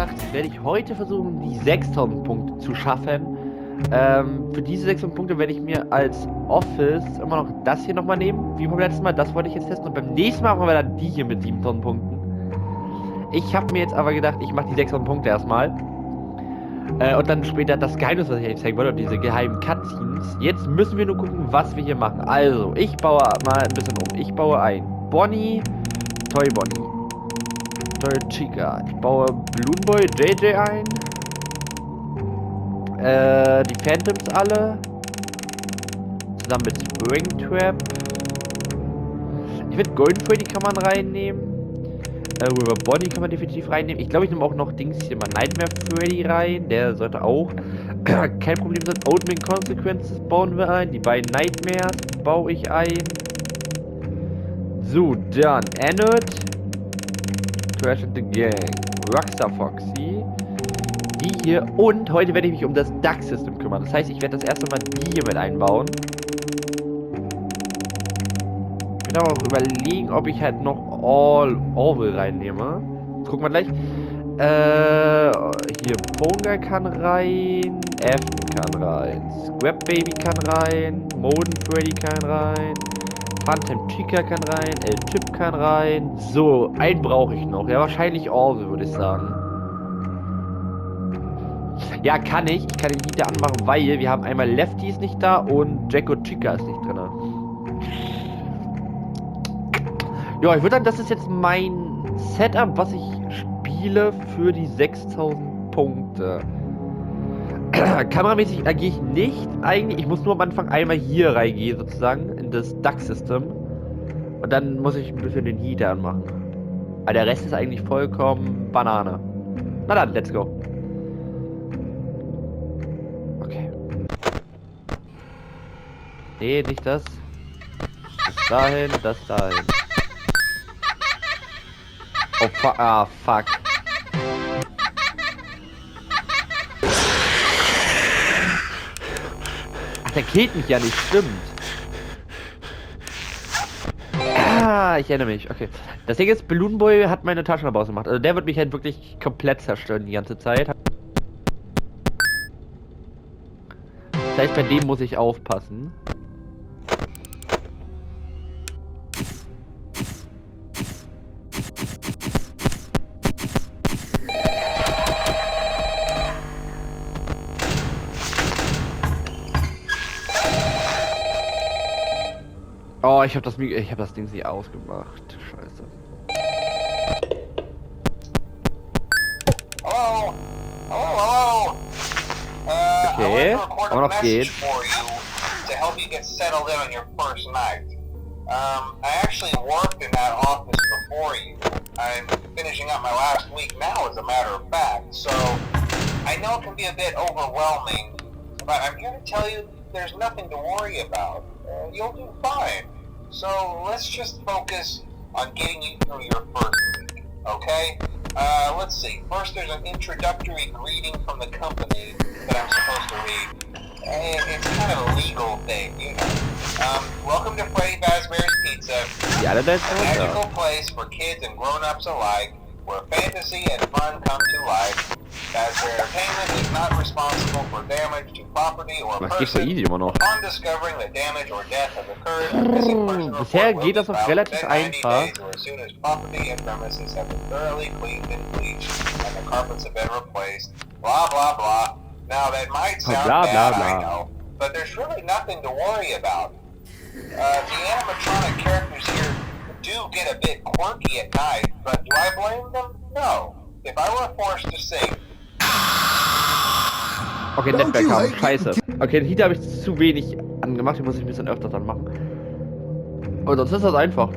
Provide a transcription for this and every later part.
gesagt, werde ich heute versuchen, die 6000 Punkte zu schaffen. Für diese 600 Punkte werde ich mir als Office immer noch das hier nochmal nehmen, wie beim letzten Mal. Das wollte ich jetzt testen und beim nächsten Mal machen wir dann die hier mit 7000 Punkten. Ich habe mir jetzt aber gedacht, ich mache die 600 Punkte erstmal. Und dann später das Geheimnis, was ich jetzt zeigen wollte, diese geheimen Cutscenes. Jetzt müssen wir nur gucken, was wir hier machen. Also, ich baue mal ein bisschen um. Ich baue ein Bonnie, Toy Bonnie, Toy Chica. Ich baue Balloon Boy JJ ein. Die Phantoms alle. Zusammen mit Springtrap. Ich finde Golden Freddy kann man reinnehmen. River Bonnie kann man definitiv reinnehmen. Ich glaube, ich nehme auch noch Dings hier mal Nightmare Freddy rein. Der sollte auch kein Problem sein. Oatmeal Consequences bauen wir ein. Die beiden Nightmares baue ich ein. So, dann Annette. Crash and the Gang. Rockstar Foxy. Die hier. Und heute werde ich mich um das Duck-System kümmern. Das heißt, ich werde das erste Mal die hier mit einbauen. Ich will aber auch überlegen, ob ich halt noch Orville reinnehme. Das gucken wir gleich. Hier Bonga kann rein. Afton kann rein. Scrap Baby kann rein. Moden Freddy kann rein. Phantom Chica kann rein. El Chip kann rein. So, einen brauche ich noch. Ja, wahrscheinlich Orville, würde ich sagen. Ja, kann ich. Ich kann den Heater anmachen, weil wir haben einmal Lefty ist nicht da und Jacko Chica ist nicht drin. Ja, ich würde sagen, das ist jetzt mein Setup, was ich spiele für die 6000 Punkte. Kameramäßig agiere ich nicht eigentlich. Ich muss nur am Anfang einmal hier reingehen, sozusagen, in das Duck-System. Und dann muss ich ein bisschen den Heater anmachen. Aber der Rest ist eigentlich vollkommen Banane. Na dann, let's go. Okay. Nee, nicht das. Das dahin, das dahin. Oh, fuck. Ach, der killt mich ja nicht, stimmt. Ich erinnere mich, okay. Das Ding ist, Balloon Boy hat meine Taschenlampe ausgemacht. Also der wird mich halt wirklich komplett zerstören die ganze Zeit. Das heißt, bei dem muss ich aufpassen. Oh, ich hab das Ding nicht ausgemacht. Scheiße. Hello? Hello? Okay, aber noch geht. To help you get settled in on your first night. I actually worked in that office before you. I'm finishing up my last week now, as a matter of fact. So, I know it can be a bit overwhelming, but I'm here to tell you there's nothing to worry about. You'll do fine. So let's just focus on getting you through your first week, okay? Let's see. First, there's an introductory greeting from the company that I'm supposed to read. It's kind of a legal thing, you know. Welcome to Freddy Fazbear's Pizza, a magical place for kids and grown-ups alike, where fantasy and fun come to life. Fazbear Entertainment is not responsible for damage to property or person. Upon discovering that damage or death has occurred, a missing person Bisher report geht will das be noch filed relativ within 90 einfach. days or as soon as property and premises have been thoroughly cleaned and bleached and the carpets have been replaced. Blah blah blah. Now that might sound bad, I know, but there's really nothing to worry about. The animatronic characters here do get a bit quirky at night, but do I blame them? No. If I were forced to sing. Okay, Netzwerk haben. Scheiße. Okay, den Heater habe ich zu wenig angemacht, den muss ich ein bisschen öfter dann machen. Aber sonst ist das einfach.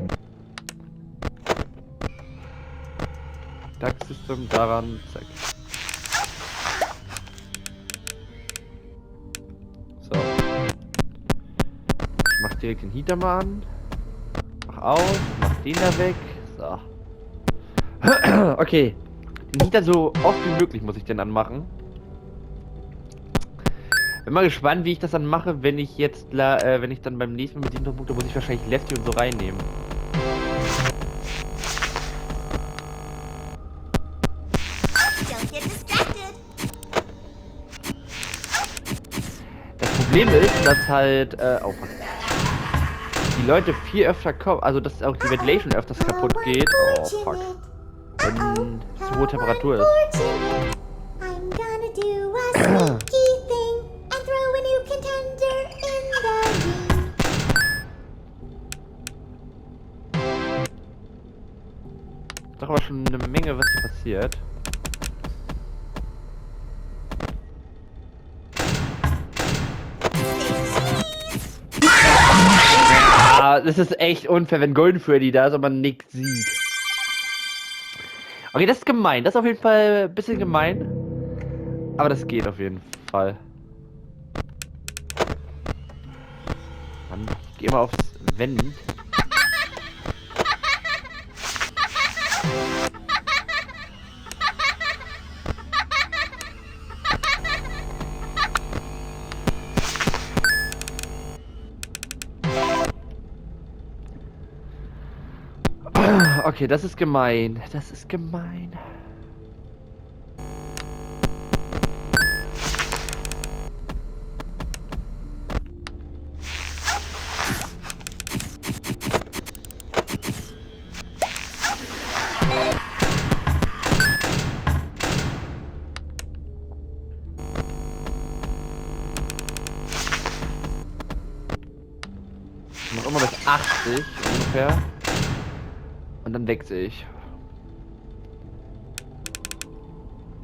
Duck-System daran, zack. So. Ich mach direkt den Heater mal an. Mach aus, mach den da weg. So. Okay. Den Heater so oft wie möglich muss ich den anmachen. Bin mal gespannt, wie ich das dann mache, wenn ich jetzt, wenn ich dann beim nächsten Mal mit 700 Punkte muss ich wahrscheinlich Lefty und so reinnehmen. Problem ist, dass halt, oh fuck, die Leute viel öfter kommen, also dass auch die Ventilation öfters kaputt geht. Oh fuck. Wenn zu hohe Temperatur ist. I'm gonna do a sneaky thing and throw a new contender in the ring. Doch aber schon eine Menge, was hier passiert. Ja, das ist echt unfair, wenn Golden Freddy da ist, aber man nichts sieht. Okay, das ist gemein. Das ist auf jeden Fall ein bisschen gemein. Aber das geht auf jeden Fall. Mann, ich geh mal aufs Wenn. Okay, das ist gemein. Das ist gemein. Ich mach immer bis 80 ungefähr. Und dann wechsle ich.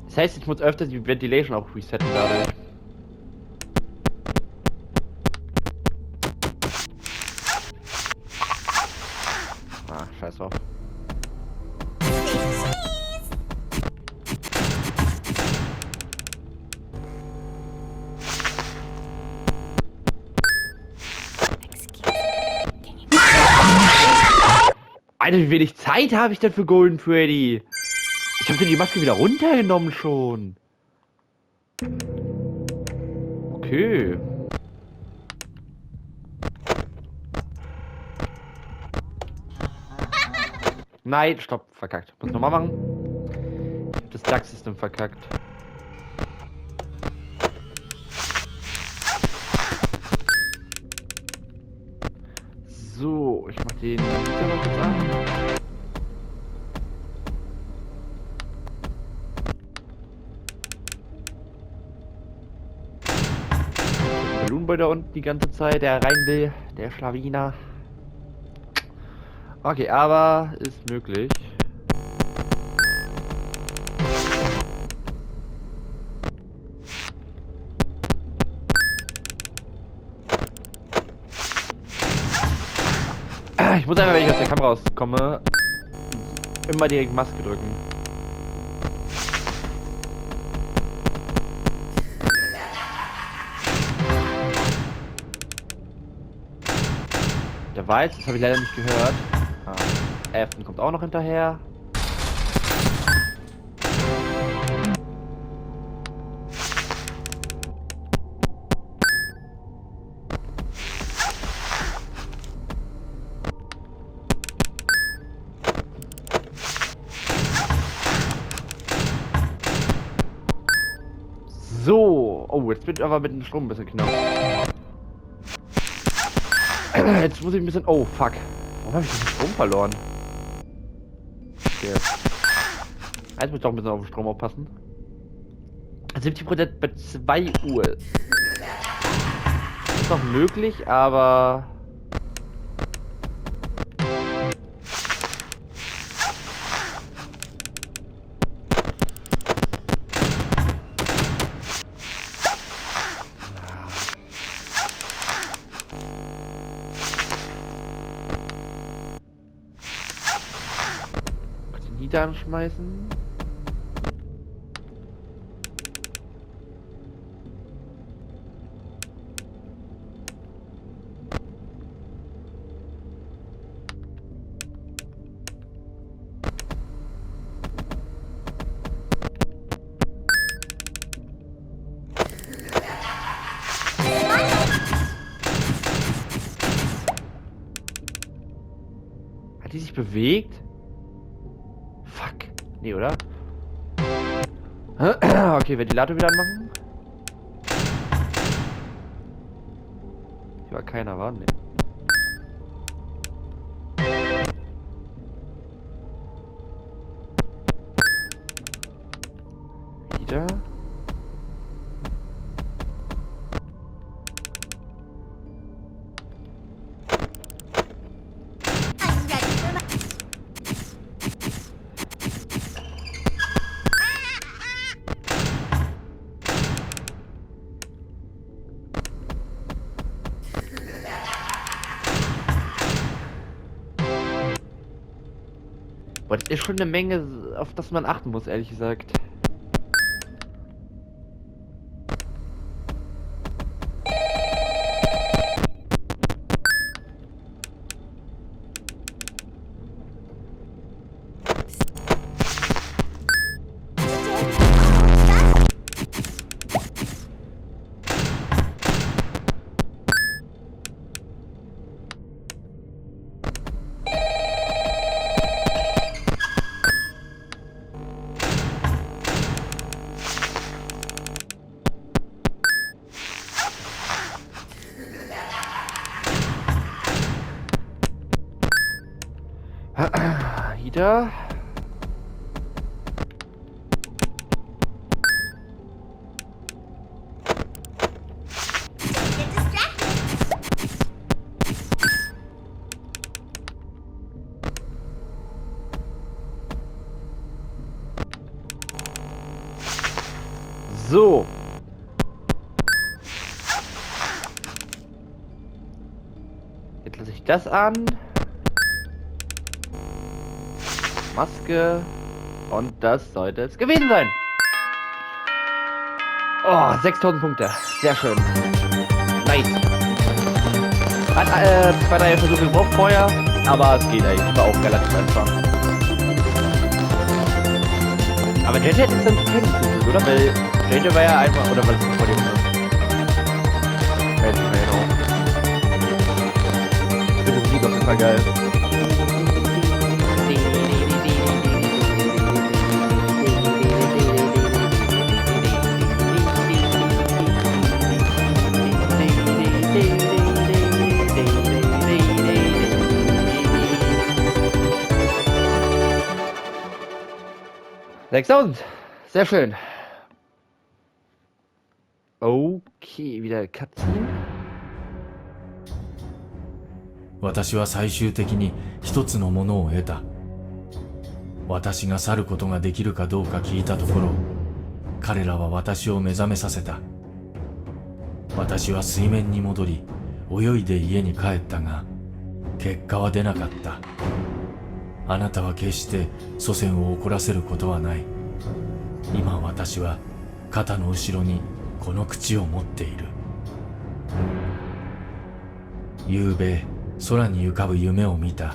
Das heißt, ich muss öfter die Ventilation auch resetten dadurch. Ah, scheiß drauf. Alter, wie wenig Zeit habe ich denn für Golden Freddy? Ich habe die Maske wieder runtergenommen schon. Okay. Nein, stopp, verkackt. Muss nochmal machen. Ich hab das Duck-System verkackt. So, ich mach den Liter mal kurz an. Balloonboy da unten die ganze Zeit, der rein will, der Schlawiner. Okay, aber ist möglich. Ich muss einfach, wenn ich aus der Kamera rauskomme, immer direkt Maske drücken. Der Weiß, das habe ich leider nicht gehört. Afton kommt auch noch hinterher. So, oh, jetzt wird aber mit dem Strom ein bisschen knapp. Jetzt muss ich ein bisschen, oh fuck. Warum habe ich den Strom verloren? Okay. Jetzt muss ich doch ein bisschen auf den Strom aufpassen. 70% bei 2 Uhr. Ist noch möglich, aber... Die anschmeißen. Hat die sich bewegt? Nee, oder? Okay, Ventilator wieder anmachen. gar keiner war, ne. Wieder. I'm ready for my... Boah, das ist schon eine Menge, auf das man achten muss, ehrlich gesagt. Wieder. Get distracted. So. Jetzt lasse ich das an. Maske. Und das sollte es gewesen sein. Oh, 6000 Punkte. Sehr schön. Nice. Hat 2-3 Versuche gebraucht vorher, aber es geht eigentlich. War auch relativ einfach. Aber JJ hätte es dann können, oder? Weil JJ war ja einfach, oder was ist vor dem ist? Weiß ich mehr genau. Ich finde die Musik auf jeden Fall geil. $6.000. Sehr schön. Okay, wieder Cutscene. 私は最終的に一つのものを得た。私が去ることができるかどうか聞いたところ、彼らは私を目覚めさせた。私は水面に戻り、泳いで家に帰ったが、結果は出なかった。あなたは決して祖先を怒らせることはない。今私は肩の後ろにこの口を持っている。夕べ空に浮かぶ夢を見た。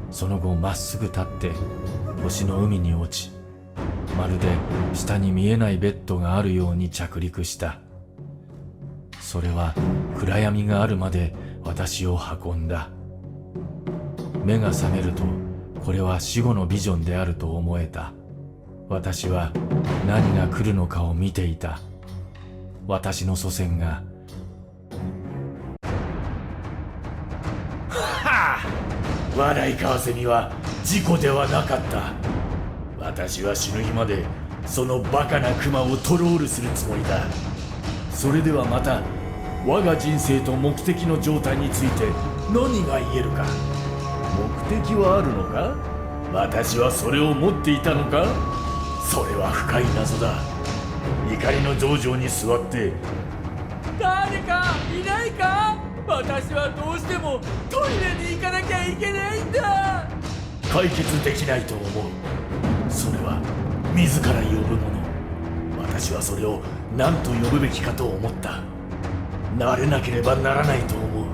その後まっすぐ立って星の海に落ち、まるで下に見えないベッドがあるように着陸した。それは暗闇があるまで私を運んだ。目が覚めるとこれは死後のビジョンであると思えた。私は何が来るのかを見ていた。私の祖先が笑いかわせには事故ではなかった。私は死ぬ日までそのバカなクマをトロールするつもりだ。それではまた我が人生と目的の状態について何が言えるか。目的はあるのか？私はそれを持っていたのか？それは深い謎だ。怒りの道場に座って誰かいないか？私はどうしてもトイレに行かなきゃいけないんだ。解決できないと思う。それは自ら呼ぶもの。私はそれを何と呼ぶべきかと思った。慣れなければならないと思う。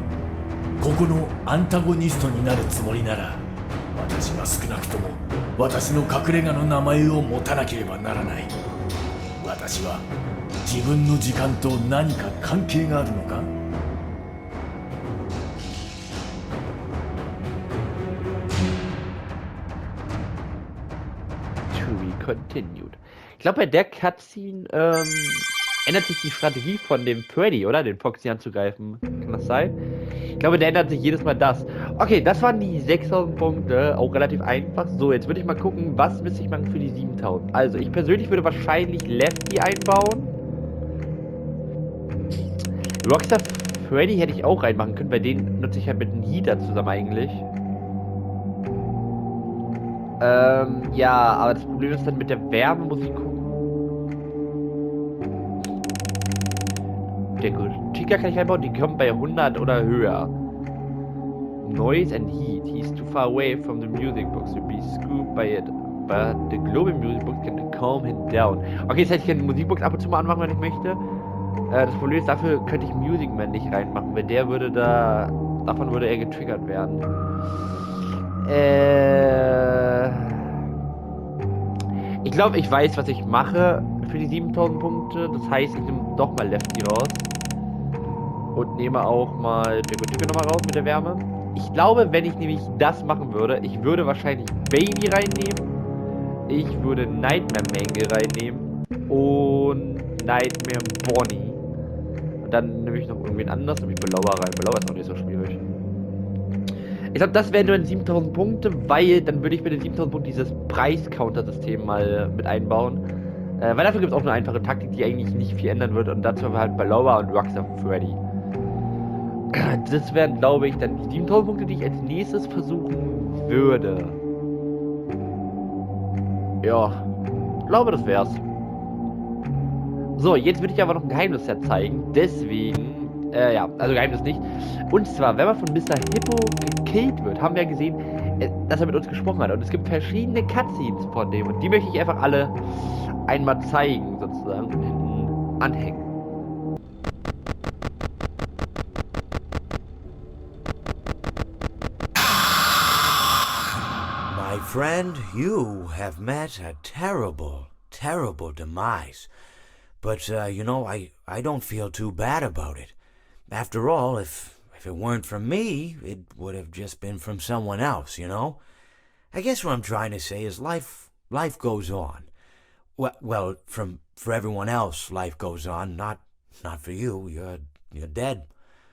ここのアンタゴニストになるつもりなら、私は少なくとも私の隠れ家の名前を持たなければならない。私は自分の時間と何か関係があるのか？To be continued. Ich glaube, bei der Cutscene ändert sich die Strategie von dem Freddy, oder? Den Foxy anzugreifen. Kann das sein? Ich glaube, der ändert sich jedes Mal das. Okay, das waren die 6000 Punkte. Auch relativ einfach. So, jetzt würde ich mal gucken, was müsste ich machen für die 7000. Also, ich persönlich würde wahrscheinlich Lefty einbauen. Rockstar Freddy hätte ich auch reinmachen können. Bei denen nutze ich halt mit einem Heater zusammen eigentlich. Ja, aber das Problem ist dann mit der Wärme, muss ich gucken. Der Chica kann ich einbauen, die kommt bei 100 oder höher. Noise and heat. He's too far away from the music box to be scooped by it. But the global music box can calm him down. Okay, das heißt, ich kann die Musikbox ab und zu mal anmachen, wenn ich möchte. Das Problem ist, dafür könnte ich Music Man nicht reinmachen, weil der würde davon würde er getriggert werden. Ich glaube, ich weiß, was ich mache für die 7000 Punkte. Das heißt, ich nehme doch mal Lefty raus. Und nehme auch mal Chica nochmal raus mit der Wärme. Ich glaube, wenn ich nämlich das machen würde, ich würde wahrscheinlich Baby reinnehmen. Ich würde Nightmare Mangle reinnehmen. Und Nightmare Bonnie. Und dann nehme ich noch irgendwen anders, nämlich Belauer rein. Belauer ist auch nicht so schwierig. Ich glaube, das wären nur 7000 Punkte, weil dann würde ich mit den 7000 Punkten dieses Preis-Counter-System mal mit einbauen. Weil dafür gibt es auch eine einfache Taktik, die eigentlich nicht viel ändern wird. Und dazu haben wir halt Belauer und Rockstar Freddy. Das wären, glaube ich, dann die 7000 Punkte, die ich als nächstes versuchen würde. Ja, ich glaube, das wär's. So, jetzt würde ich aber noch ein Geheimnis zeigen. Deswegen, ja, also Geheimnis nicht. Und zwar, wenn man von Mr. Hippo gekillt wird, haben wir ja gesehen, dass er mit uns gesprochen hat. Und es gibt verschiedene Cutscenes von dem. Und die möchte ich einfach alle einmal zeigen, sozusagen, und hinten anhängen. My friend, you have met a terrible, terrible demise. But, you know, I don't feel too bad about it. After all, if it weren't from me, it would have just been from someone else, you know? I guess what I'm trying to say is life goes on. Well, for everyone else, life goes on, not for you. You're dead.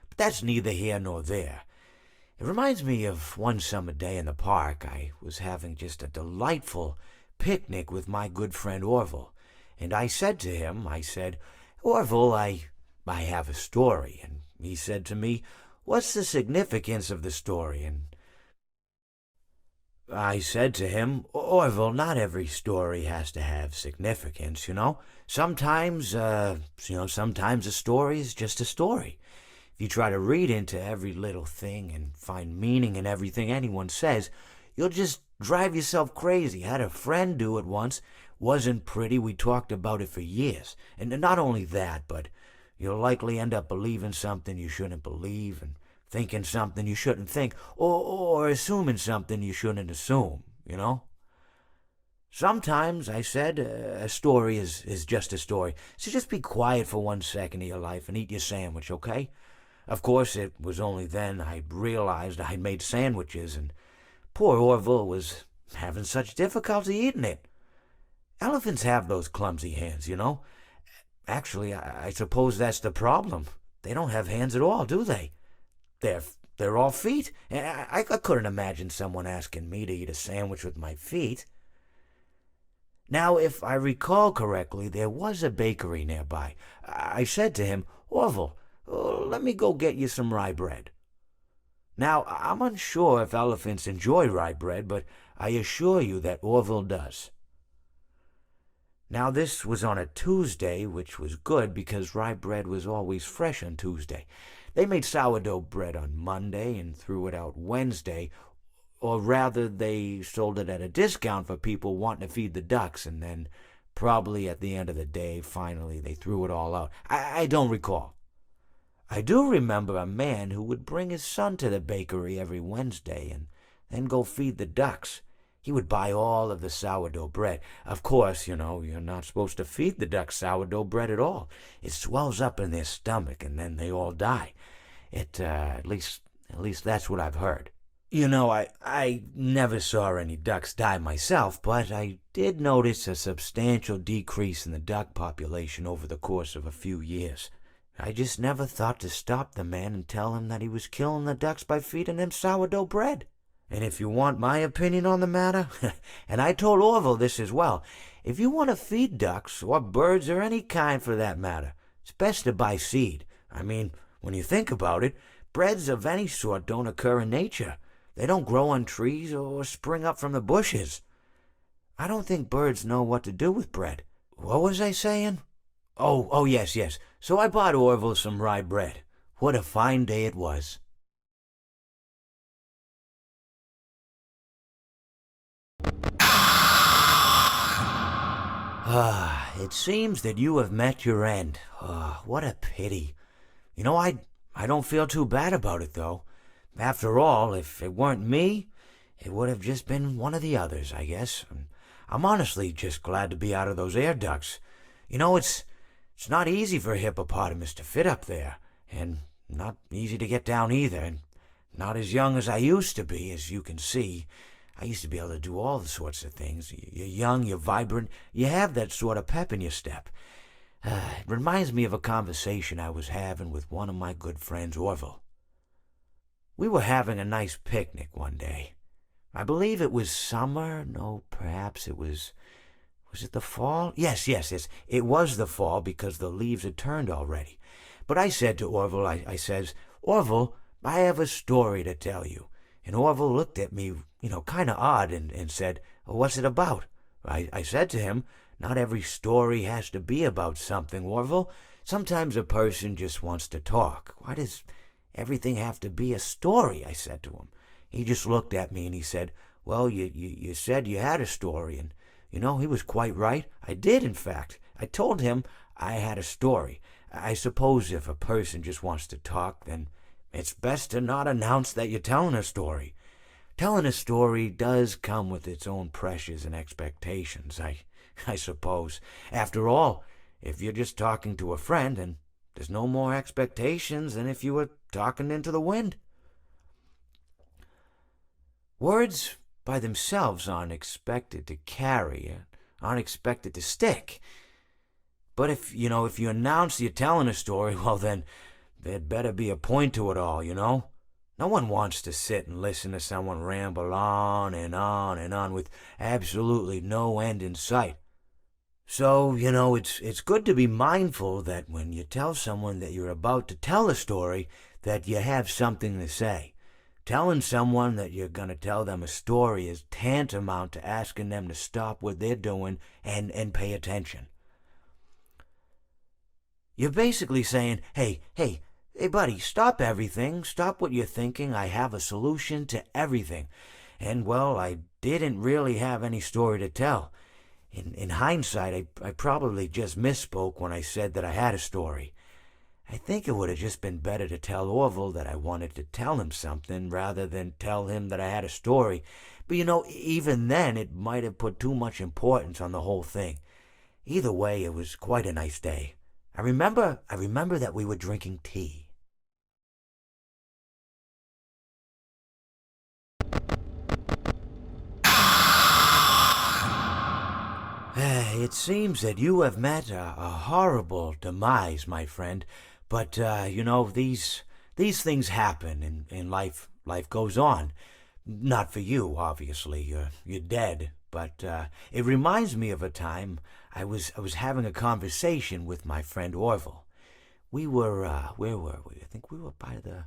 But that's neither here nor there. It reminds me of one summer day in the park. I was having just a delightful picnic with my good friend Orville. And I said to him, Orville, I have a story. And he said to me, what's the significance of the story? And I said to him, Orville, not every story has to have significance, you know? Sometimes a story is just a story. If you try to read into every little thing and find meaning in everything anyone says, you'll just drive yourself crazy. I had a friend do it once. Wasn't pretty. We talked about it for years. And not only that, but you'll likely end up believing something you shouldn't believe and thinking something you shouldn't think, or assuming something you shouldn't assume, you know? Sometimes, I said, a story is just a story. So just be quiet for 1 second of your life and eat your sandwich, okay? Of course, it was only then I realized I'd made sandwiches, and poor Orville was having such difficulty eating it. Elephants have those clumsy hands, you know? Actually, I suppose that's the problem. They don't have hands at all, do they? They're all feet. And I couldn't imagine someone asking me to eat a sandwich with my feet. Now, if I recall correctly, there was a bakery nearby. I said to him, Orville, let me go get you some rye bread. Now, I'm unsure if elephants enjoy rye bread, but I assure you that Orville does. Now, this was on a Tuesday, which was good because rye bread was always fresh on Tuesday. They made sourdough bread on Monday and threw it out Wednesday, or rather, they sold it at a discount for people wanting to feed the ducks, and then probably at the end of the day, finally, they threw it all out. I don't recall. I do remember a man who would bring his son to the bakery every Wednesday and then go feed the ducks. He would buy all of the sourdough bread. Of course, you know, you're not supposed to feed the ducks sourdough bread at all. It swells up in their stomach and then they all die. At least that's what I've heard. You know, I never saw any ducks die myself, but I did notice a substantial decrease in the duck population over the course of a few years. I just never thought to stop the man and tell him that he was killing the ducks by feeding them sourdough bread. And if you want my opinion on the matter, and I told Orville this as well, if you want to feed ducks, or birds, or any kind for that matter, it's best to buy seed. I mean, when you think about it, breads of any sort don't occur in nature. They don't grow on trees or spring up from the bushes. I don't think birds know what to do with bread. What was I saying? Oh, yes. So I bought Orville some rye bread. What a fine day it was. It seems that you have met your end. What a pity. You know, I don't feel too bad about it, though. After all, if it weren't me, it would have just been one of the others, I guess. I'm honestly just glad to be out of those air ducts. You know, it's not easy for a hippopotamus to fit up there, and not easy to get down either, and not as young as I used to be, as you can see. I used to be able to do all the sorts of things. You're young, you're vibrant, you have that sort of pep in your step. It reminds me of a conversation I was having with one of my good friends, Orville. We were having a nice picnic one day. I believe it was summer. No, perhaps it was... Was it the fall? Yes. It was the fall because the leaves had turned already. But I said to Orville, I says, Orville, I have a story to tell you. And Orville looked at me, kind of odd and said, what's it about? I said to him, not every story has to be about something, Orville. Sometimes a person just wants to talk. Why does everything have to be a story? I said to him. He just looked at me and he said, well, you said you had a story. And, he was quite right. I did, in fact. I told him I had a story. I suppose if a person just wants to talk, then it's best to not announce that you're telling a story. Telling a story does come with its own pressures and expectations, I suppose. After all, if you're just talking to a friend, then there's no more expectations than if you were talking into the wind. Words by themselves aren't expected to carry, aren't expected to stick. But if you announce you're telling a story, well then, there'd better be a point to it all, No one wants to sit and listen to someone ramble on and on and on with absolutely no end in sight. So, it's good to be mindful that when you tell someone that you're about to tell a story, that you have something to say. Telling someone that you're going to tell them a story is tantamount to asking them to stop what they're doing and pay attention. You're basically saying, hey, buddy, stop everything. Stop what you're thinking. I have a solution to everything. And, well, I didn't really have any story to tell. In hindsight, I probably just misspoke when I said that I had a story. I think it would have just been better to tell Orville that I wanted to tell him something rather than tell him that I had a story. But, even then, it might have put too much importance on the whole thing. Either way, it was quite a nice day. I remember that we were drinking tea. It seems that you have met a horrible demise, my friend. But, these things happen in life. Life goes on. Not for you, obviously. You're dead. But it reminds me of a time I was having a conversation with my friend Orville. We were, where were we? I think we were by the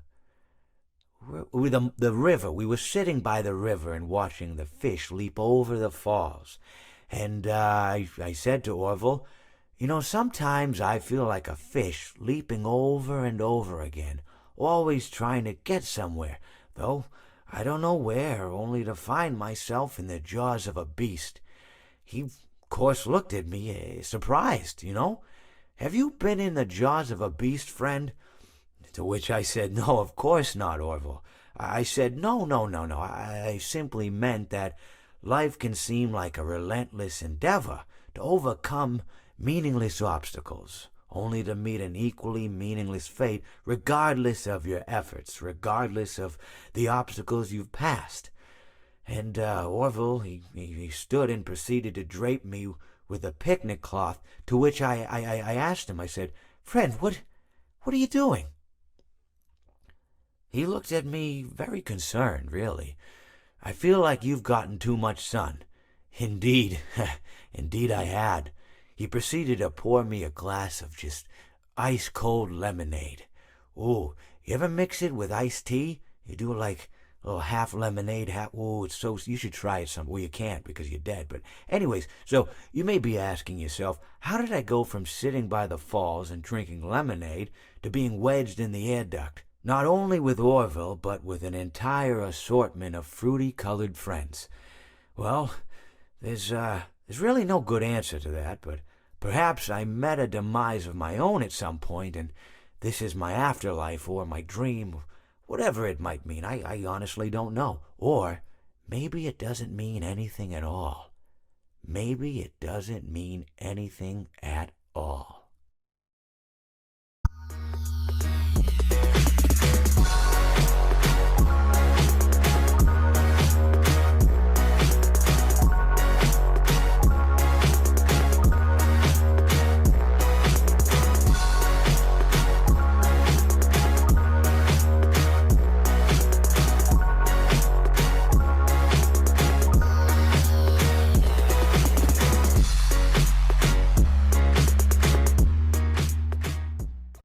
river. We were sitting by the river and watching the fish leap over the falls. And I said to Orville, sometimes I feel like a fish leaping over and over again, always trying to get somewhere, though I don't know where, only to find myself in the jaws of a beast. He, of course, looked at me, surprised, Have you been in the jaws of a beast, friend? To which I said, no, of course not, Orville. I said, no. I simply meant that life can seem like a relentless endeavor to overcome meaningless obstacles, only to meet an equally meaningless fate regardless of your efforts, regardless of the obstacles you've passed. And Orville, he stood and proceeded to drape me with a picnic cloth, to which I asked him, I said, "Friend, what are you doing?" He looked at me very concerned, really. "I feel like you've gotten too much sun." Indeed, indeed I had. He proceeded to pour me a glass of just ice-cold lemonade. Ooh, you ever mix it with iced tea? You do like a little half lemonade, half... Ooh, it's so... You should try it some... Well, you can't because you're dead. But anyways, so you may be asking yourself, how did I go from sitting by the falls and drinking lemonade to being wedged in the air duct? Not only with Orville, but with an entire assortment of fruity-colored friends. Well, there's really no good answer to that, but perhaps I met a demise of my own at some point, and this is my afterlife or my dream, whatever it might mean. I honestly don't know. Or maybe it doesn't mean anything at all. Maybe it doesn't mean anything at all.